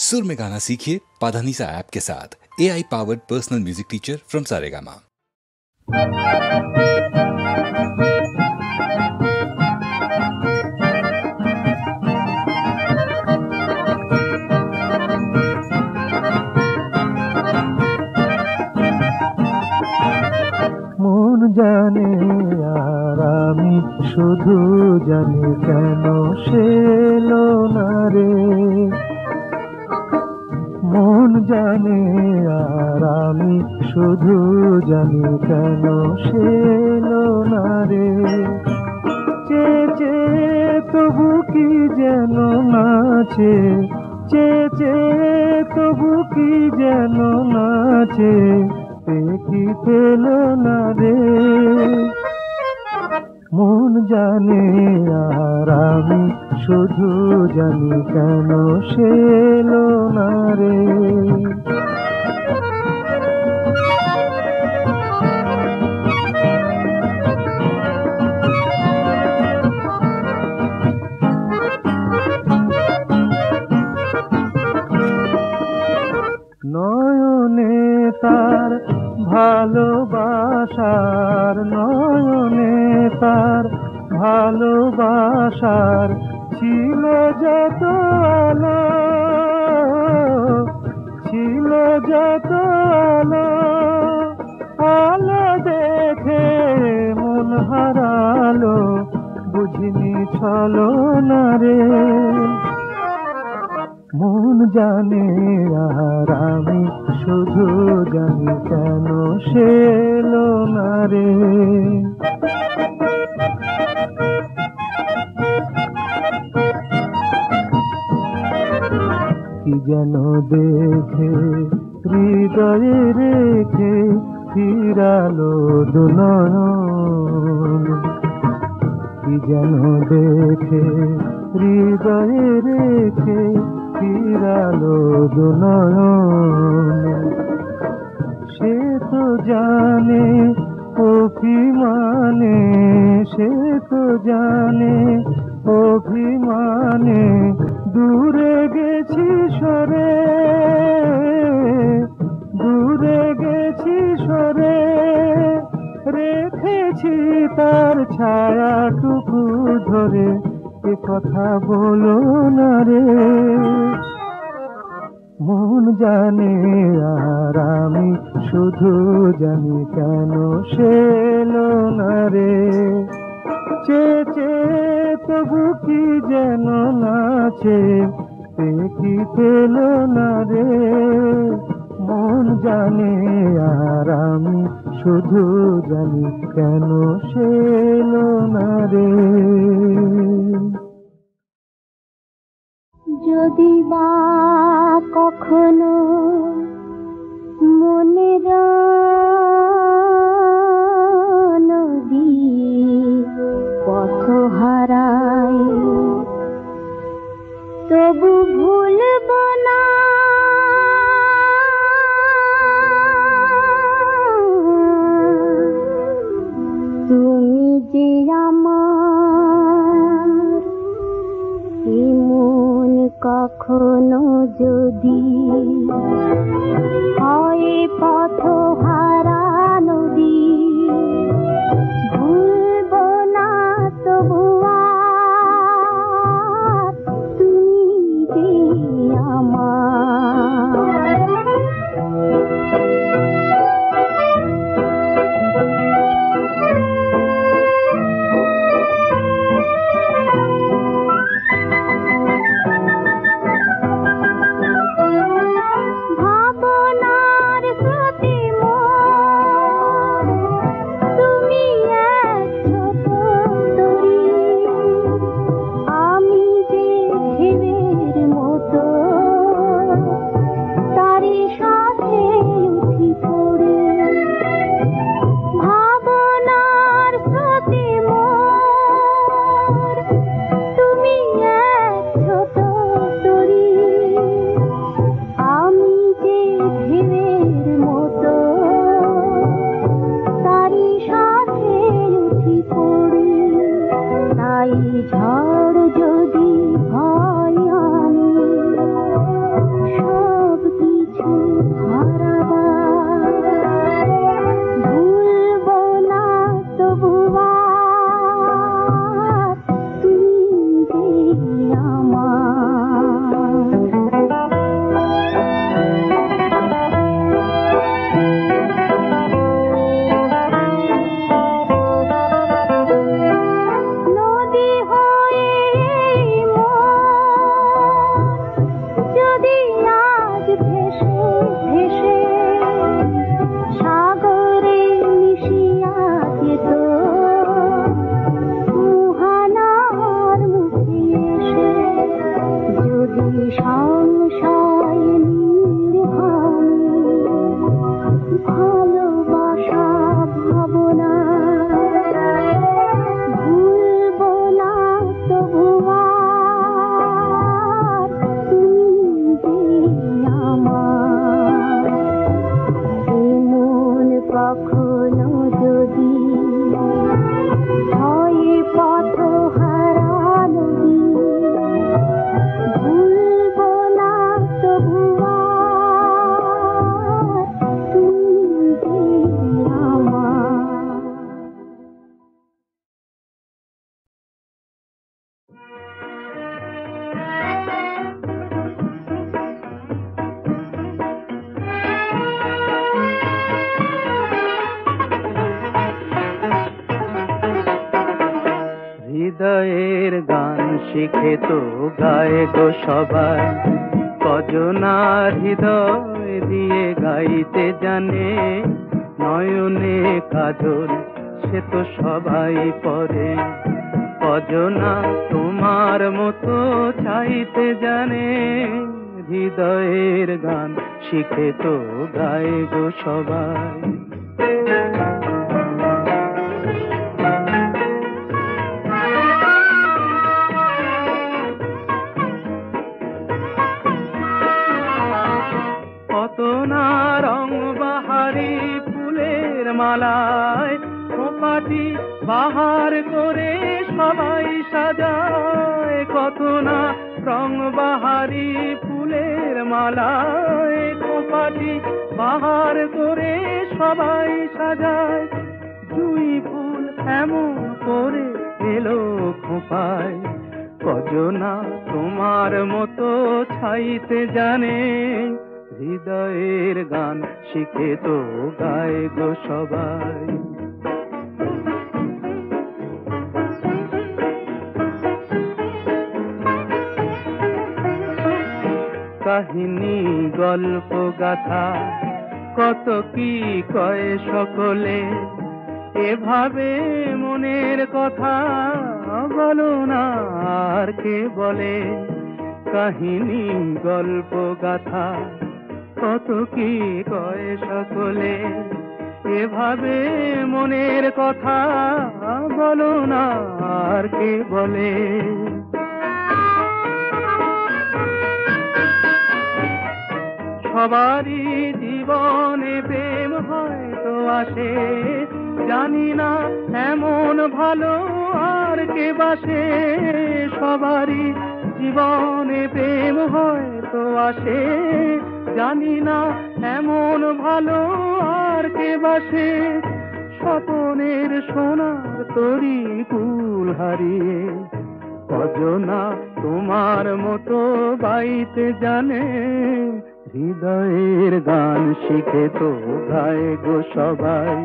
सुर में गाना सीखिए पाधानीसा ऐप के साथ। AI powered personal music teacher from Saregama. মন জানে আর আমি শুধু জানি কেন সে এলো না রে। মন জানে আর আমি শুধু জানি কেন সে এলো না রে। চেয়ে চেয়ে তবু কি যেন নাচে, চেয়ে চেয়ে তবু কি যেন নাচে, কি পেল না রে। মন জানে আর আমি শুধু জানি কেন সে এলো না রে। নয়নে তার ভালোবাসার, নয়নে তার ভালোবাসার ছিল যত আলো, ছিল যত আলো, আলো দেখে মন হারালো, বুঝিনি ছলনা রে। মন জানে আর আমি শুধু জানি কেন সে এলো না রে। কি যেন দেখে হৃদয়ে রেখে ফিরালো দুনয়ন, কি যেন দেখে হৃদয়ে রেখে ফিরালো দুনয়ন। সে তো জানে অভিমানে, সে তো জানে অভিমানে দূরে গেছি সরে, দূরে গেছি সরে, রেখেছি তার ছায়াটুকু ধরে, এ কথা বলো না রে। মন জানে আর আমি শুধু জানি কেন সে এলো না রে। চেয়ে চেয়ে তবু কি যেন নাচে, কি পেল না রে। মন জানে আর আমি শুধু জানি কেন সে এলো না রে। যদি বা কখনো মনের নদী পথ হারায়, তবু ভুলব না তুমি যে আমার। মন কখনো যদি হয় পথ হারা নদী, ভুলব না তবু আর তুমি যে আমার। ভাবনার স্মৃতি শিখে তো গায়ে গো সবাই, কজনার হৃদয় দিয়ে গাইতে জানে, নয়নে কাজল সে তো সবাই পরে, কজনা তোমার মতো চাইতে জানে, হৃদয়ের গান শিখে তো গায়ে গো সবাই। কত না রং বাহারি ফুলের মালায়, খোপাটি বাহার করে সবাই সাজায়, কত না রং বাহারি ফুলের মালায়, খোপাটি বাহার করে সবাই সাজায়, জুঁই ফুল এমন করে এলো খোপায়, কজনা তোমার মতো ছাইতে জানে, হৃদয়ের গান শিখে তো গায়ে গো সবাই। কাহিনী গল্প গাথা কত কি কয় সকলে, এভাবে মনের কথা বলো না আর কে বলে, কাহিনী গল্প গাথা কত কি কয় সকলে, এভাবে মনের কথা বলো না আর কে বলে। সবারই জীবনে প্রেম হয়তো আসে, জানি না এমন ভালো আর কে বাসে, সবারই জীবনে প্রেম হয়তো আসে, জানি না এমন ভালো আর কে বাসে, স্বপনের সোনার তরি ফুল হারিয়ে, কজনা তোমার মতো গাইতে জানে, হৃদয়ের গান শিখে তো গায়ে গো সবাই,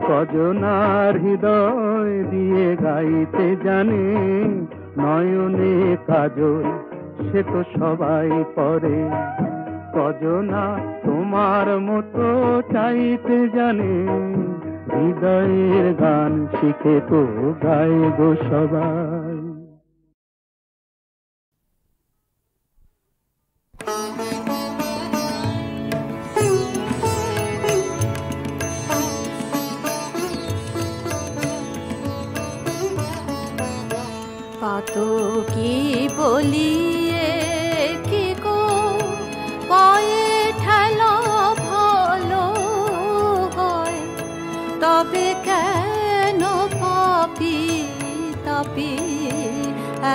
কজনার হৃদয় দিয়ে গাইতে জানে, নয়নে কাজল সে তো সবাই পরে, কজনা তোমার মতো চাইতে জানে, হৃদয়ের গান শিখে তো গায়ে গো সবাই। পাতো কি বলিয়ে কি গো পায়ে ঠেলা ভালো হয়, তবে কেন পাপি তাপি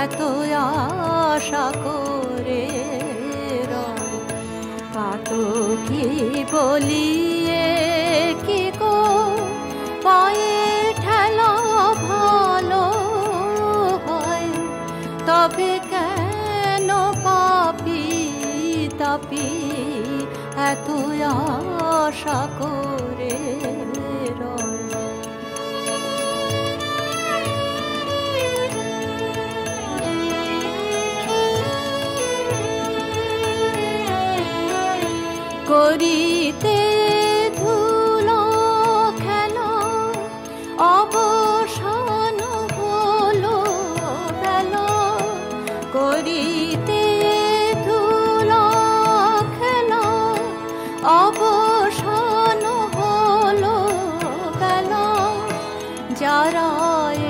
এত আশা করে রয়, পাতো কি বলিয়ে কি গো পায়ে ঠেলা ভালো, তবে কেন পাপি তাপি এত আশা করে রয়। করিতে ধুলো খেলা অবসান হলো বেলা, করিতে ধুলো খেলা অবসান হলো বেলা, যারা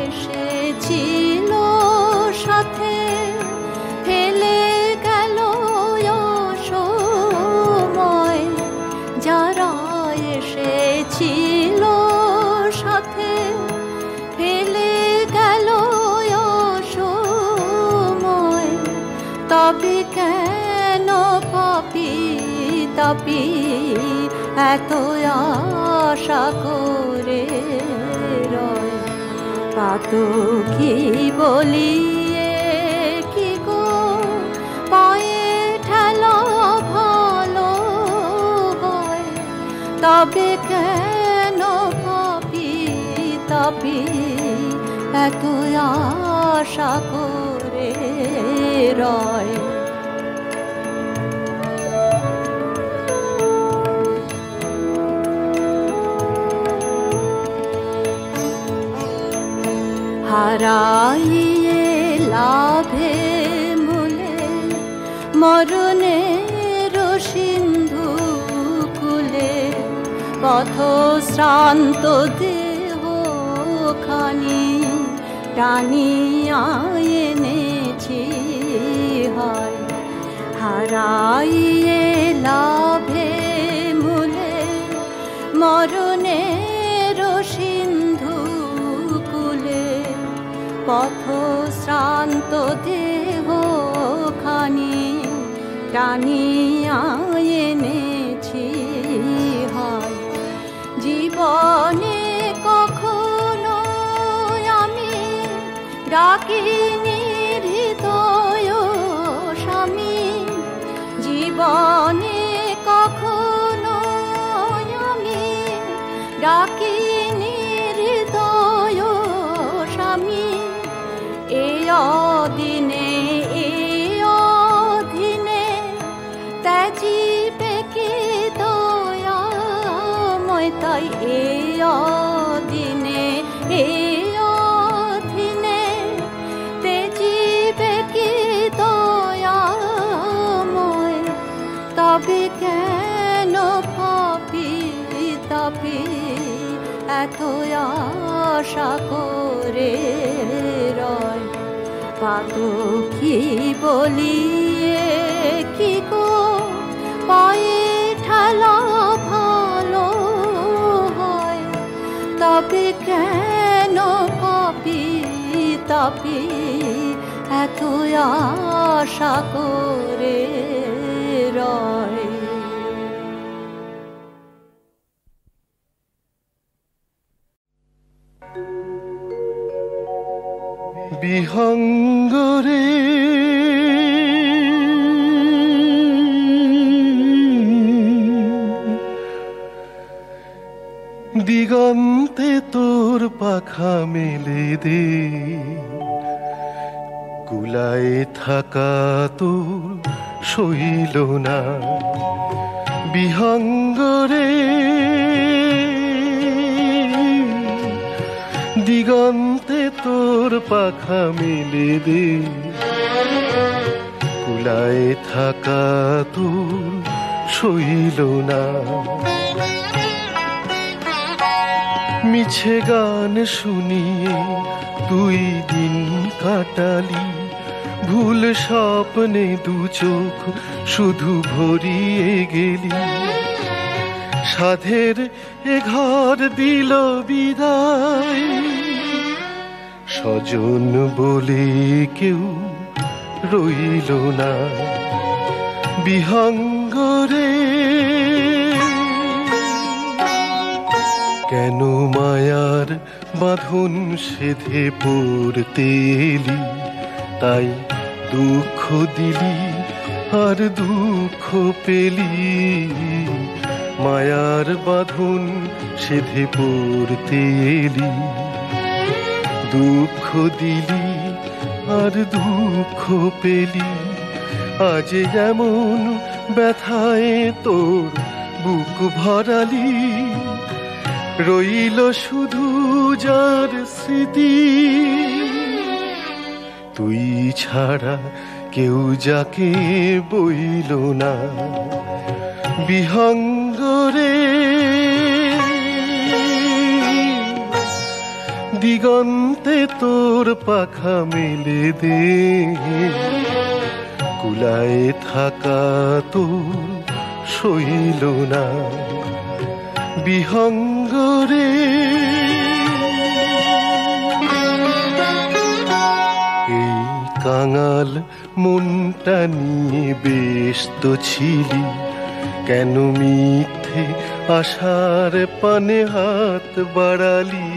এসেছিল সাথে ফেলে গেল সময়, যারা এসেছিল সাথে ফেলে গেল সময়, তবে কেন পাপি তাপি এত আশা করে রয়, পাতো কি বলিয়ে কি গো পায়ে ঠেলা ভালো হয়, তবে কেন পাপি তাপি এত আশা করে রয়। হারাইয়ে লাভে মূলে মরণের সিন্ধু কুলে পথ শ্রান্ত দেহ খানি টানিয়া এনেছি হয়। হারাইয়ে লাভে মূলে মরণের সিন্ধু কুলে পথ শ্রান্ত দেহ খানি টানিয়া এনেছি হয়। জীবনে কখনো আমি ডাকিনি হৃদয় স্বামী, জীবনে কখনো আমি ডাকিনি হৃদয় স্বামী। এই অদিনে এই অধীনে ত্যাজিবে কি দয়াময় তাই এই অদিনে এই অধীনে ত্যাজিবে কি দয়াময়। তবে কেন পাপি তাপি এত আশা করে রয়। পাতকি বলিয়ে কি গো পায়ে ঠেলা ভালো হয়। তবে কেন পাপি তাপি এত আশা করে রয়। বিহঙ্গরে দিগন্তে তোর পাখা মেলে দে, কুলায় থাকা তোর সইল না। বিহঙ্গরে দিগন্তে তোর পাখা মেলে দে, কুলায় থাকা তোর সইল না। মিছে গান শুনিয়ে তুই দিন কাটালি, ভুল স্বপ্নে দু চোখ শুধু ভরিয়ে গেলি। সাধের এ ঘর দিল বিদায়, স্বজন বলে কেউ রইল না। বিহঙ্গরে কেন মায়ার বাঁধন সেধে পড়তে এলি, তাই দুঃখ দিলি আর দুঃখ পেলি। মায়ার বাঁধন সেধে পড়তে এলি, দুঃখ দিলি আর দুঃখ পেলি। আজ যেমন ব্যথায় তোর বুক ভরালি, রইল শুধু যার স্মৃতি। তুই ছাড়া কেউ যাকে বইল না। বিহঙ্গরে দিগন্তে তোর পাখা মেলে দে, কুলায় থাকা তোর সইল না। বিহঙ্গরে এই কাঙাল মনটা নিয়ে ব্যস্ত ছিলি, কেন মিথ্যে আশার পানে হাত বাড়ালি।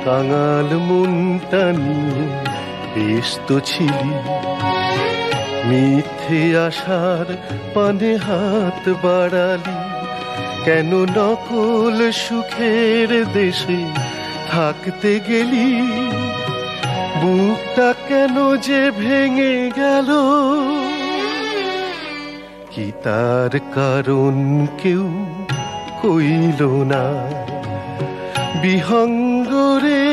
কাঙাল মনটা নিয়ে ব্যস্ত ছিলি, মিথ্যে আশার পানে হাত বাড়ালি। কেন নকল সুখের দেশে থাকতে গেলি, বুকটা কেন যে ভেঙে গেল, কি তার কারণ কেউ কইল না। বিহঙ্গরে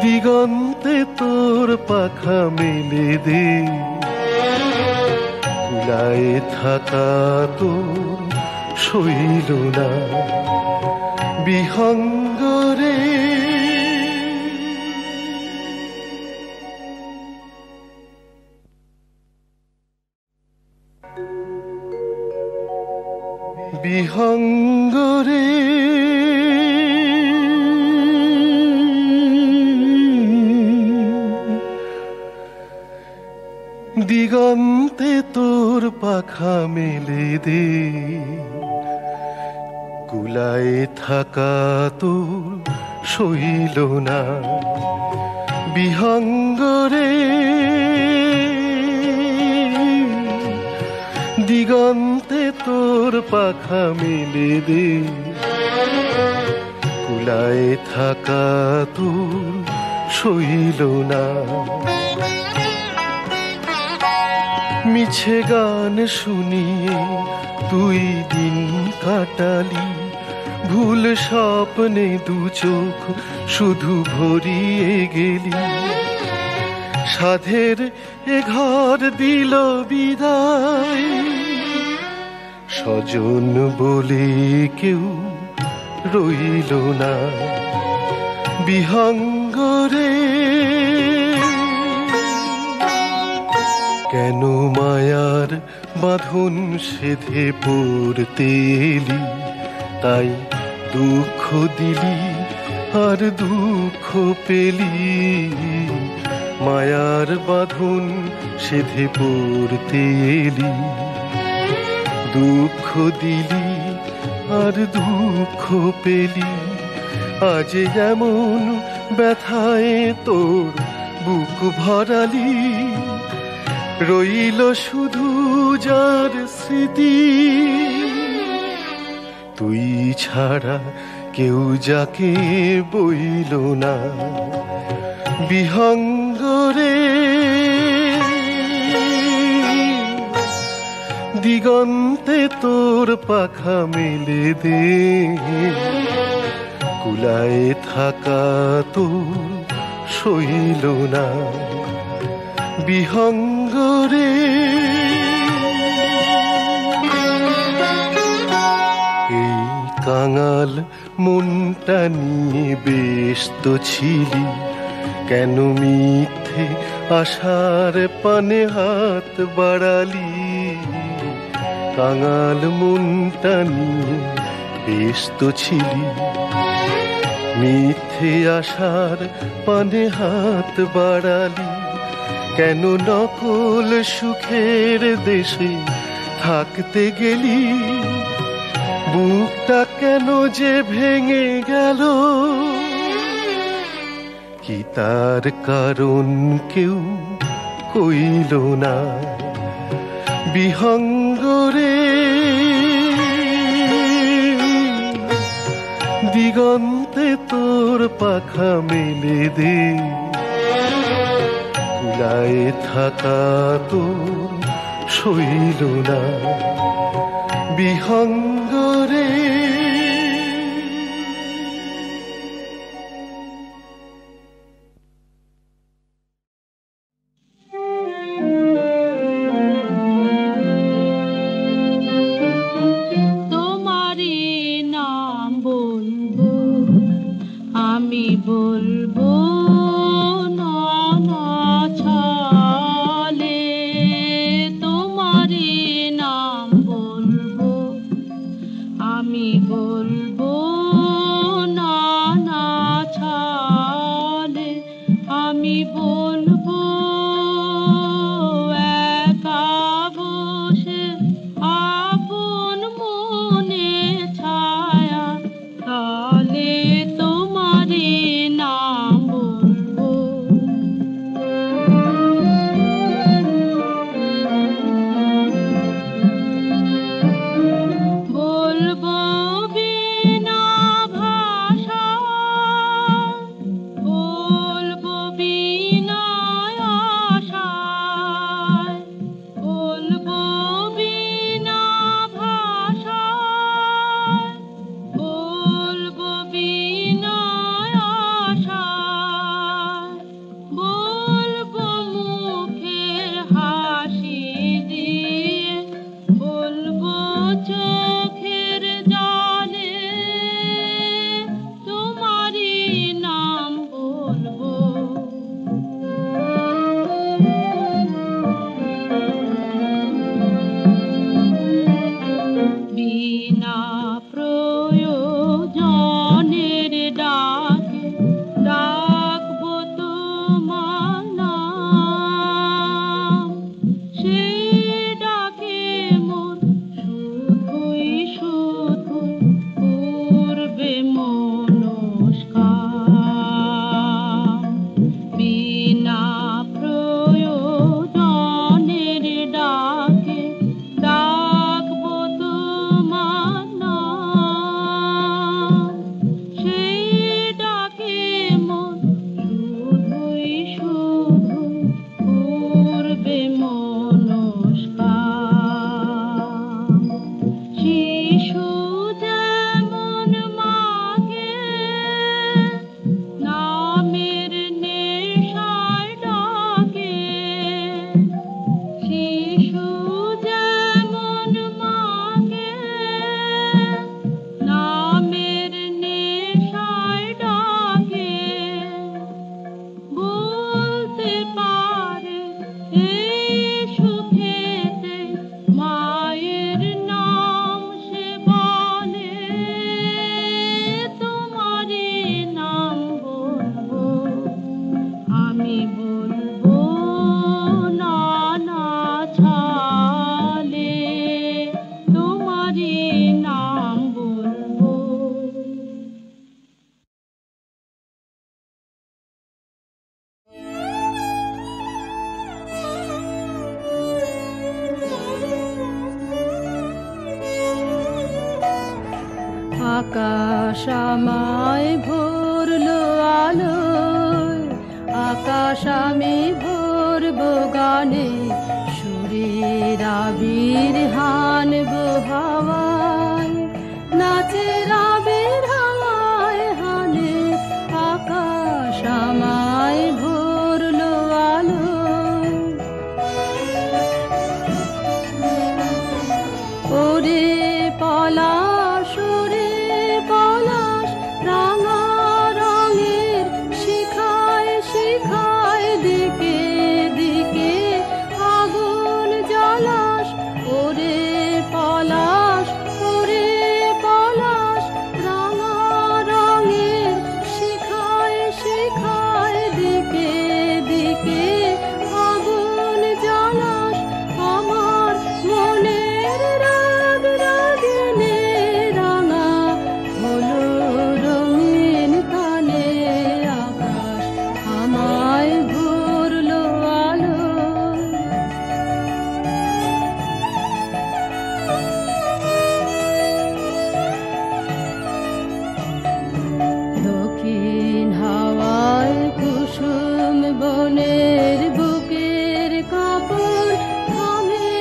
দিগন্তে তোর পাখা মেলে দে, কুলায় থাকা তোর সইল না। বিহঙ্গরে বিহঙ্গরে দিগন্তে তোর পাখা মেলে দে, কুলায় থাকা তোর সইল না। বিহঙ্গরে দিগন্তে তোর পাখা মেলে দে, কুলায় থাকা তোর সইল না। মিছে গান শুনিয়ে তুই দিন কাটালি, ভুল স্বপ্নে দু চোখ শুধু ভরিয়ে গেলি। সাধের এ ঘর দিল বিদায়, স্বজন বলে কেউ রইল না। বিহঙ্গরে কেন মায়ার বাঁধন সেধে পড়তে এলি, তাই দুঃখ দিলি আর দুঃখ পেলি। মায়ার বাঁধন সেধে পড়তে এলি, দুঃখ দিলি আর দুঃখ পেলি। আজ এমন ব্যথায় তোর বুক ভরালি, রইল শুধু যার স্মৃতি। তুই ছাড়া কেউ যাকে বইল না। বিহঙ্গরে দিগন্তে তোর পাখা মেলে দে, কুলায় থাকা তোর সইল না। বিহঙ্গরে এই কাঙাল মনটা নিয়ে ব্যস্ত ছিলি, কেন মিথ্যে আশার পানে হাত বাড়ালি। কাঙাল মনটা নিয়ে ব্যস্ত ছিলি, মিথ্যে আশার পানে হাত বাড়ালি। কেন নকল সুখের দেশে থাকতে গেলি, বুকটা কেন যে ভেঙে গেল, কি তার কারণ কেউ কইল না। বিহঙ্গরে দিগন্তে তোর পাখা মেলে দে, কুলায় থাকা তোর সইল না। বিহঙ্গরে আমি আকাশ আমায় ভরলো আলোয়, আকাশ আমি ভরবো গানে, সুরের আবির হানবো হাওয়ায়, নাচের আবির হাওয়ায় হানে, আকাশ আমায় ভরলো আলোয়। ওরে পলাশ, ওরে পলাশ, রাঙা রঙের শিখায় শিখায় দিকে দিকে আগুন জ্বালাস। ওরে পলাশ, ওরে পলাশ, রাঙা রঙের শিখায় শিখায় দিকে দিকে আগুন জ্বালাস। আমার মনের রাগ রাগিনী রাঙা হলো রঙিন কানে, আকাশ আমায় ভরলো আলোয়। দক্ষিণ হাওয়ায় কুসুম বনের বুকের কাপড় থামে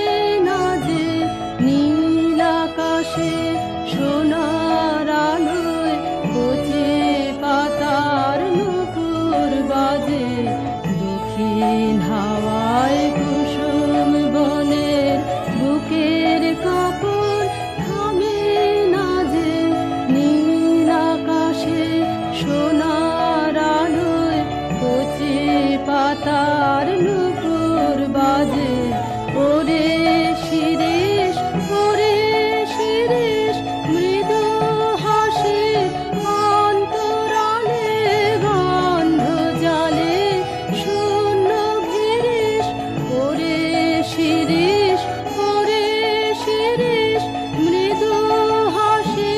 না যে, নীল আকাশে সোনার আলোয় কচি পাতার নুপুর বাজে। দক্ষিণ হাওয়ায় কুসুম বনের বুকের কাপড় থামে না যে, নীল আকাশে সোনার আলোয় কচি পাতার নুপুর বাজে। ওরে শিরিষ, ওরে শিরিষ, মৃদু হাসি অন্তরালে গন্ধ জালে শূন্য ঘিরিস। ওরে শিরিষ, ওরে শিরিষ, মৃদু হাসি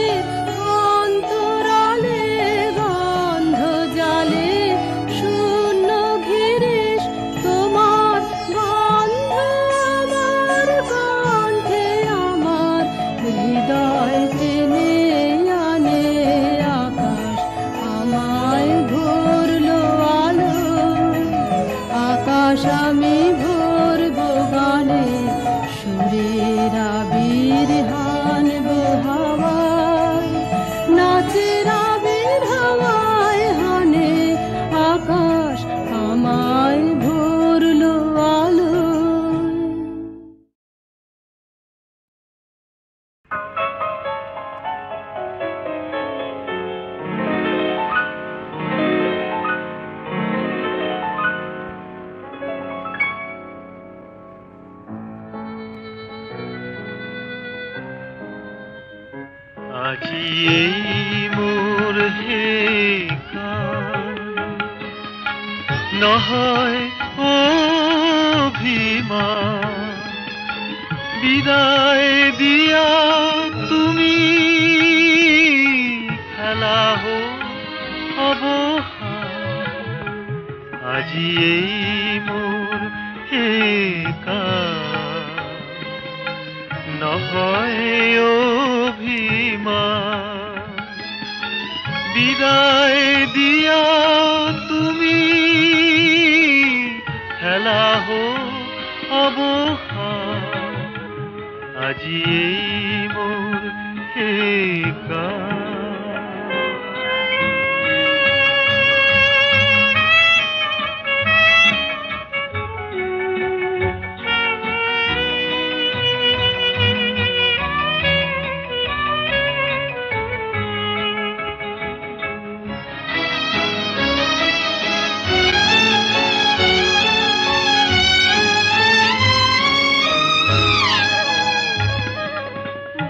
অন্তরালে গন্ধ জালে শূন্য ঘিরিস। তোমার গন্ধ আমার কণ্ঠে আমার হৃদয় টেনে আনে, আকাশ আমায় ভরলো আলোয়। আকাশ আমি ভরবো গানে, সুরের আবির হানবো হাওয়ায়, নাচের আবির হাওয়ায় হানে, আকাশ আমায় ভরলো আলোয়। আজি এই মোর হে গান, নহয় অভিমান, বিদায় দিয়া তুমি খেলা অবসান। আজি এই মোর হে গান, নহয় অভিমান, বিদায় দিয়া তুমি খেলা অবসান। আজি এই মোর হে গান।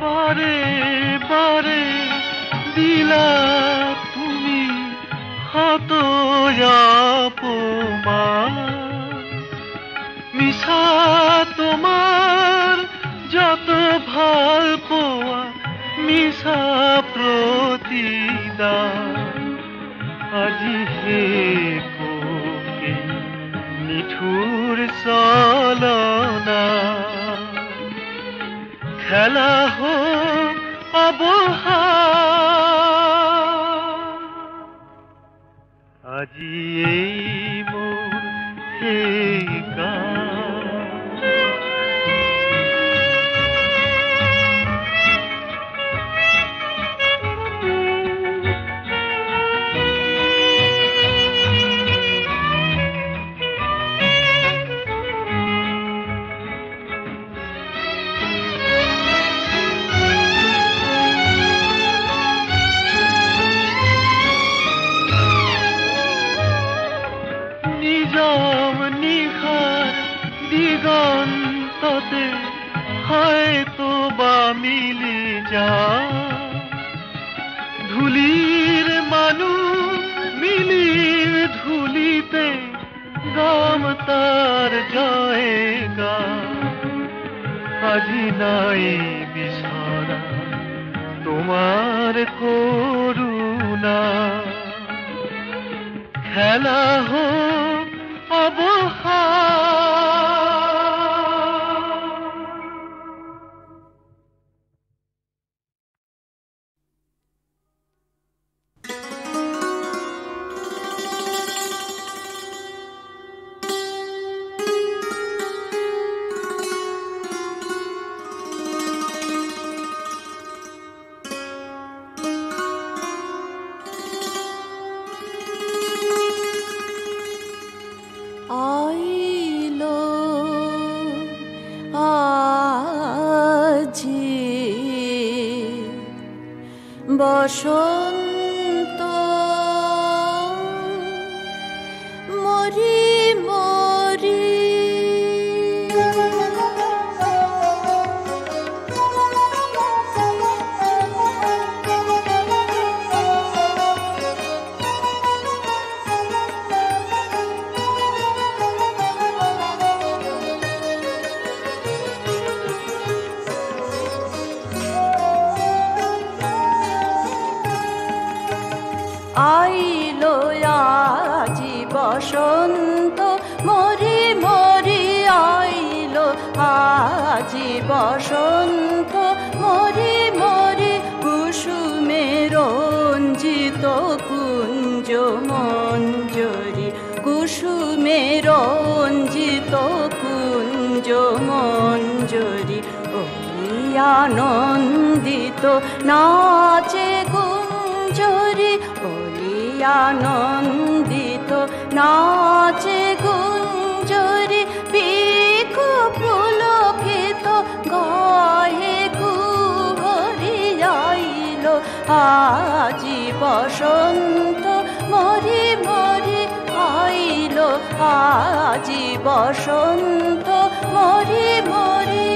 বারে বারে দিলা তুমি হাত অপমান, মিছা তোমার যত ভাল পোৱা মিছা প্ৰতিদান। আজি হে কোকে নিঠুৰ চলনা, খেলা হোক অবসান। আজি এই মোর এই গান। নিজম নিখার দিগন্ততে হয়তো বা মিলে যা ধুলির মানুষ মিলির ধুলিতে গাম তার জয়গা আজি নাই বিছানা তোমার করুণা খেলা হোক অবহার। আইলো আজি বসন্ত মরি মরি আইলো আজি বসন্ত মরি মরি আইলো আজি বসন্ত মরি মরি কুসুমে রঞ্জিত কুঞ্জ মঞ্জরি কুসুমে রঞ্জিত কুঞ্জ মঞ্জরি ওই আনন্দিত নাচে গুঞ্জরি আনন্দিত নাচে গুঞ্জরি পিকু পুলকিত গায়ে কুহরি আইলো আজি বসন্ত মরি মরি আইলো আজি বসন্ত মরি মরি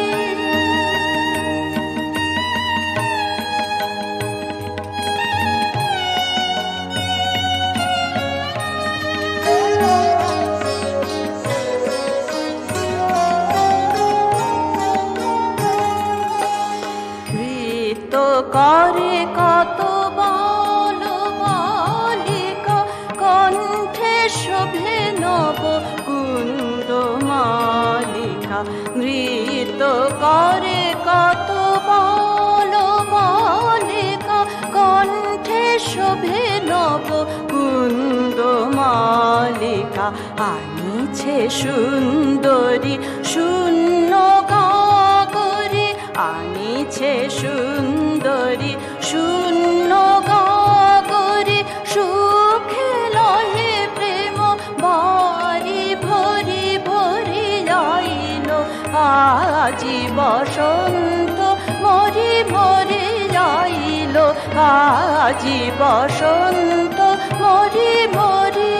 করে কত বল বালিকা কণ্ঠে শোভে নব কুন্দ মালিকা নৃত্য করে কত বল বালিকা কণ্ঠে শোভে নব কুন্দ মালিকা আনিছে সুন্দরী শূন্য গাগরি আনিছে সুন্দরী শূন্য গাগরি সুখে লহে প্রেম বাড়ি ভরি ভরি আইলো আজি বসন্ত মরি মরি আইলো আজি বসন্ত মরি মরি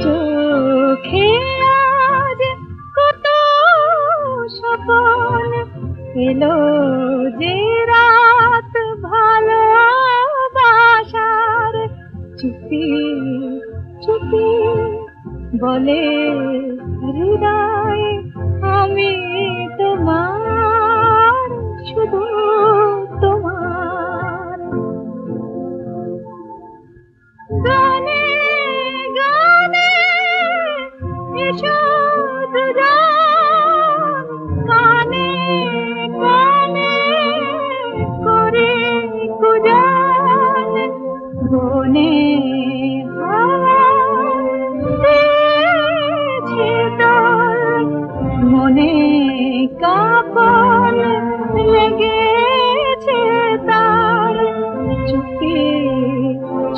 চোখে আজ কত স্বপন এলো যে রাত ভালোবাসার চুপি চুপি বলে হৃদয় আমি তোমার শুধু তোমার গানে গানে এসো দুজন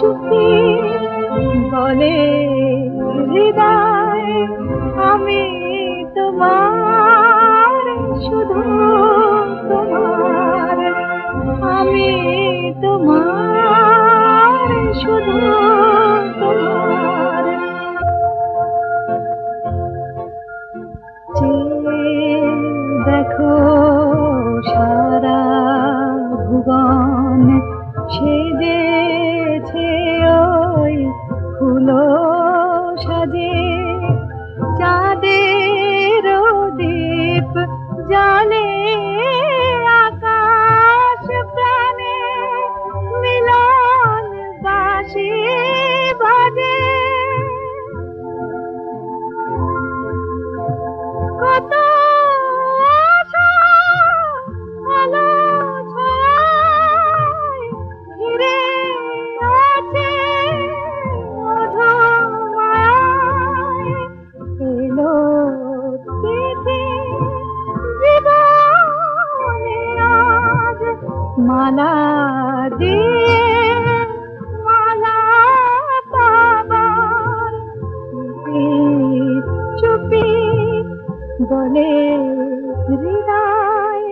চুপি বলে হৃদয় আমি তোমার শুধু তোমার আমি তোমার শুধু তোমার দেখো সারা ভুবন সেজেছে ওই ফুলো সাজে চাঁদের দীপ জানে আকাশ প্রাণে মিলন বাসি বাজে কত আশা আলো ছয় ঘিরে আছে অধমায় এলো তিথি জীবনে আজ মালা দিয়ে মালা পাবার চুপি বলে হৃদয়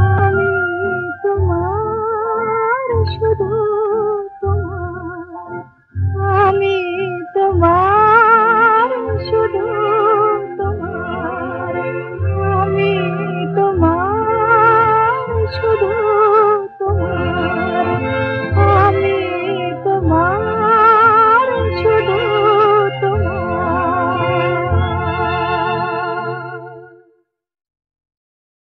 আমি তোমার শুধু